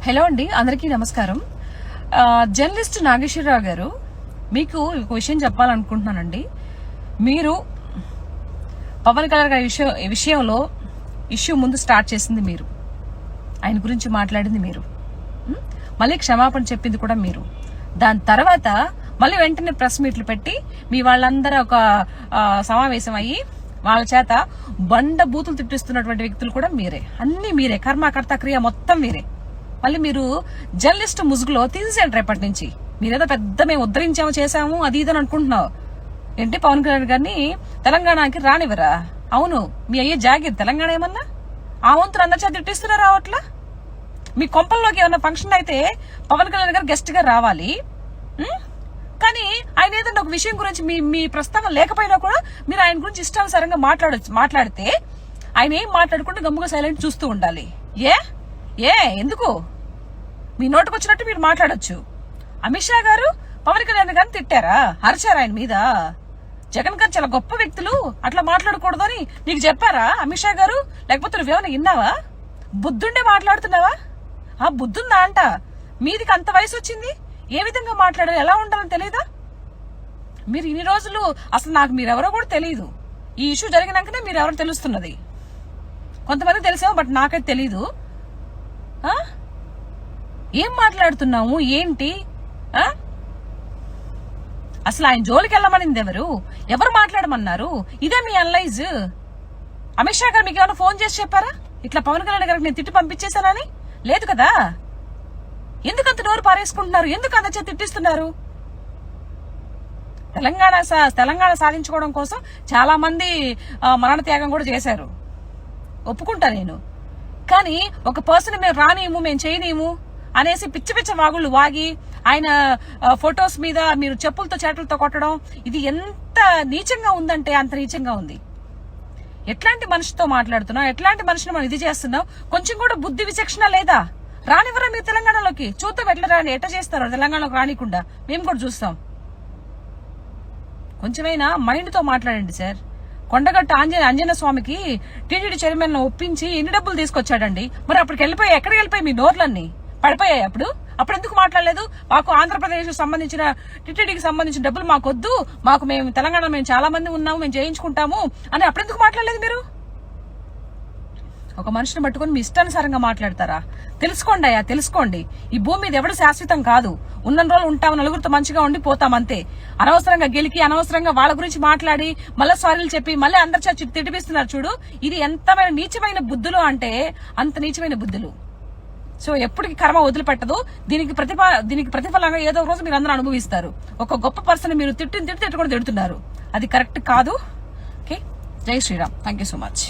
Hello అండి, అందరికీ నమస్కారం. జర్నలిస్ట్ నాగేశ్వరరావు గారు, మీకు ఒక విషయం చెప్పాలనుకుంటున్నానండి. మీరు పవన్ కళ్యాణ్ గారి విషయంలో ఇష్యూ ముందు స్టార్ట్ చేసింది మీరు, ఆయన గురించి మాట్లాడింది మీరు, మళ్ళీ క్షమాపణ చెప్పింది కూడా మీరు. దాని తర్వాత మళ్ళీ వెంటనే ప్రెస్ మీట్లు పెట్టి మీ వాళ్ళందరూ ఒక సమావేశం అయ్యి వాళ్ళ చేత బండ బూతులు తిట్టిస్తున్నటువంటి వ్యక్తులు కూడా మీరే. అన్ని మీరే, కర్మకర్త క్రియ మొత్తం మీరే. మళ్ళీ మీరు జర్నలిస్ట్ ముసుగులో తీసేయండి రేపటి నుంచి. మీరేదో పెద్ద మేము ఉద్ధరించాము చేశాము అది ఇదని అనుకుంటున్నావు ఏంటి? పవన్ కళ్యాణ్ గారిని తెలంగాణకి రానివ్వరా? అవును, మీ అయ్యే జాగీర్ తెలంగాణ ఏమన్నా ఆ వంతులు అందరి చేత తిట్టిస్తున్నారా? అట్లా మీ కొంపల్లోకి ఏమన్నా ఫంక్షన్ అయితే పవన్ కళ్యాణ్ గారు గెస్ట్ గా రావాలి. కానీ ఆయన ఏదన్నా ఒక విషయం గురించి మీ ప్రస్తావన లేకపోయినా కూడా మీరు ఆయన గురించి ఇష్టానుసారంగా మాట్లాడితే ఆయన ఏం మాట్లాడకుండా గమ్ముగా సైలెంట్ చూస్తూ ఉండాలి. ఎందుకు? మీ నోటుకు వచ్చినట్టు మీరు మాట్లాడొచ్చు. అమిత్ షా గారు పవన్ కళ్యాణ్ గారిని తిట్టారా? అరిచారా ఆయన మీద? జగన్ గారు చాలా గొప్ప వ్యక్తులు, అట్లా మాట్లాడకూడదు అని నీకు చెప్పారా అమిత్ షా గారు? లేకపోతే నువ్వేమైనా విన్నావా? బుద్ధుండే మాట్లాడుతున్నావా? బుద్ధుందా అంట? మీదికి అంత వయసు వచ్చింది, ఏ విధంగా మాట్లాడాలి, ఎలా ఉండాలని తెలియదా? మీరు ఇన్ని రోజులు అసలు నాకు మీరెవరో కూడా తెలియదు. ఈ ఇష్యూ జరిగినాకనే మీరెవరో తెలుస్తున్నది. కొంతమంది తెలిసాము, బట్ నాకైతే తెలీదు. ఏం మాట్లాడుతున్నాము ఏంటి? అసలు ఆయన జోలికి వెళ్ళమనింది ఎవరు మాట్లాడమన్నారు? ఇదే మీ అనలైజ్? అమిత్ షా గారు మీకు ఏమైనా ఫోన్ చేసి చెప్పారా ఇట్లా పవన్ కళ్యాణ్ గారికి నేను తిట్టి పంపించేశానని? లేదు కదా. ఎందుకంత నోరు పారేసుకుంటున్నారు? ఎందుకు అంత చేతి తిట్టిస్తున్నారు? తెలంగాణ సాధించుకోవడం కోసం చాలా మంది మరణ త్యాగం కూడా చేశారు, ఒప్పుకుంటా నేను. కానీ ఒక పర్సన్ మేము రానియము, మేము చేయనీము అనేసి పిచ్చ పిచ్చ వాగుళ్ళు వాగి ఆయన ఫొటోస్ మీద మీరు చెప్పులతో చేతులతో కొట్టడం, ఇది ఎంత నీచంగా ఉందంటే అంత నీచంగా ఉంది. ఎట్లాంటి మనిషితో మాట్లాడుతున్నావు? ఎట్లాంటి మనిషిని మనం ఇది చేస్తున్నావు? కొంచెం కూడా బుద్ధి విచక్షణ లేదా? రానివ్వరా మీరు తెలంగాణలోకి? చూద్దాం ఎట్లా చేస్తారో తెలంగాణలోకి రానికుండా. మేము కూడా చూస్తాం. కొంచెమైనా మైండ్ తో మాట్లాడండి సార్. కొండగట్టు ఆంజనేయ స్వామికి టీటీడీ చైర్మన్ ఒప్పించి ఎన్ని డబ్బులు తీసుకొచ్చాడండి? మరి అప్పటికి ఎక్కడికి వెళ్ళిపోయి మీ నోర్లన్నీ పడిపోయాయి. అప్పుడు ఎందుకు మాట్లాడలేదు? మాకు ఆంధ్రప్రదేశ్ సంబంధించిన టీటీడీకి సంబంధించిన డబ్బులు మాకు వద్దు, మేము తెలంగాణ మేము చాలా మంది ఉన్నాము, మేము చేయించుకుంటాము అని అప్పుడెందుకు మాట్లాడలేదు మీరు? ఒక మనిషిని పట్టుకుని మీ ఇష్టానుసారంగా మాట్లాడతారా? తెలుసుకోండి. ఈ భూమి మీద ఎవడు శాశ్వతం కాదు. ఉన్న రోజులు ఉంటాము, నలుగురితో మంచిగా ఉండి పోతాం అంతే. అనవసరంగా గెలికి అనవసరంగా వాళ్ళ గురించి మాట్లాడి మళ్ళీ సారీలు చెప్పి మళ్ళీ అందరి చచ్చి తిడిపిస్తున్నారు చూడు. ఇది ఎంతమైన నీచమైన బుద్ధులు అంటే అంత నీచమైన బుద్ధులు. సో ఎప్పటికి కర్మ వదిలిపెట్టదు. దీనికి ప్రతిఫలంగా ఏదో రోజు మీరు అందరూ అనుభవిస్తారు. ఒక గొప్ప పర్సన్ మీరు తిట్టు కూడా తిడుతున్నారు. అది కరెక్ట్ కాదు. ఓకే, జై Shriram. Thank you so much.